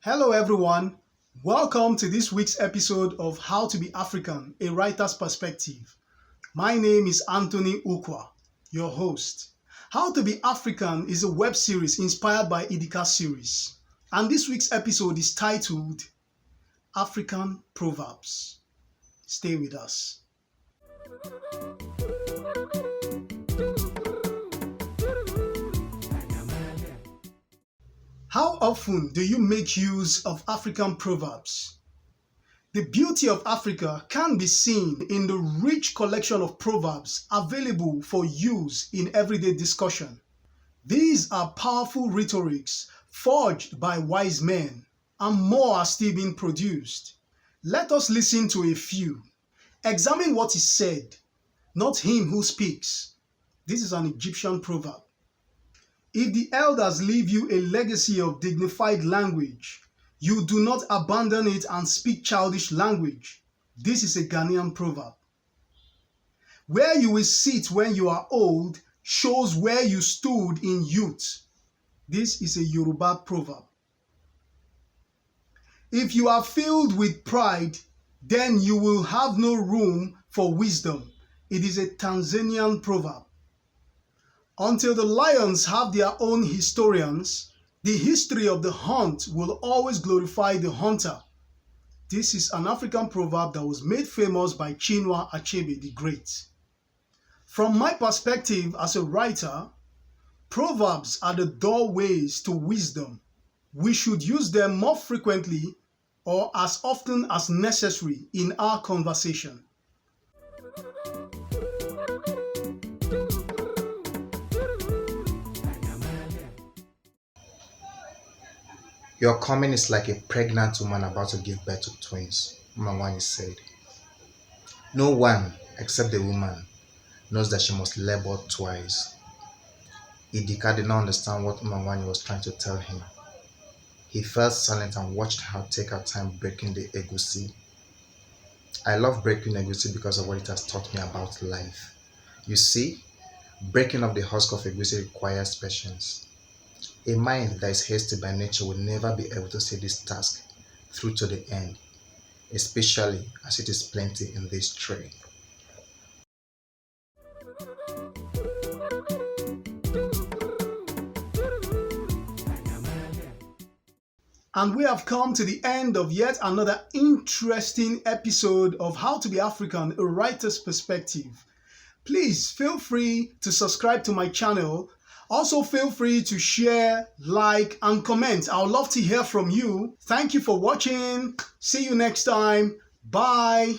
Hello everyone, welcome to this week's episode of How to Be African, a Writer's Perspective. My name is Anthony Ukwa, your host. How to Be African is a web series inspired by Idika Series, and this week's episode is titled African Proverbs. Stay with us. How often do you make use of African proverbs? The beauty of Africa can be seen in the rich collection of proverbs available for use in everyday discussion. These are powerful rhetorics forged by wise men, and more are still being produced. Let us listen to a few. Examine what is said, not him who speaks. This is an Egyptian proverb. If the elders leave you a legacy of dignified language, you do not abandon it and speak childish language. This is a Ghanaian proverb. Where you will sit when you are old shows where you stood in youth. This is a Yoruba proverb. If you are filled with pride, then you will have no room for wisdom. It is a Tanzanian proverb. Until the lions have their own historians, the history of the hunt will always glorify the hunter. This is an African proverb that was made famous by Chinua Achebe the Great. From my perspective as a writer, proverbs are the doorways to wisdom. We should use them more frequently or as often as necessary in our conversation. Your coming is like a pregnant woman about to give birth to twins, Mangwani said. No one, except the woman, knows that she must labor twice. Idika did not understand what Mangwani was trying to tell him. He fell silent and watched her take her time breaking the egusi. I love breaking egusi because of what it has taught me about life. You see, breaking up the husk of egusi requires patience. A mind that is hasty by nature will never be able to see this task through to the end, especially as it is plenty in this tray. And we have come to the end of yet another interesting episode of How to Be African, a Writer's Perspective. Please feel free to subscribe to my channel. Also feel free to share, like, and comment. I would love to hear from you. Thank you for watching. See you next time. Bye.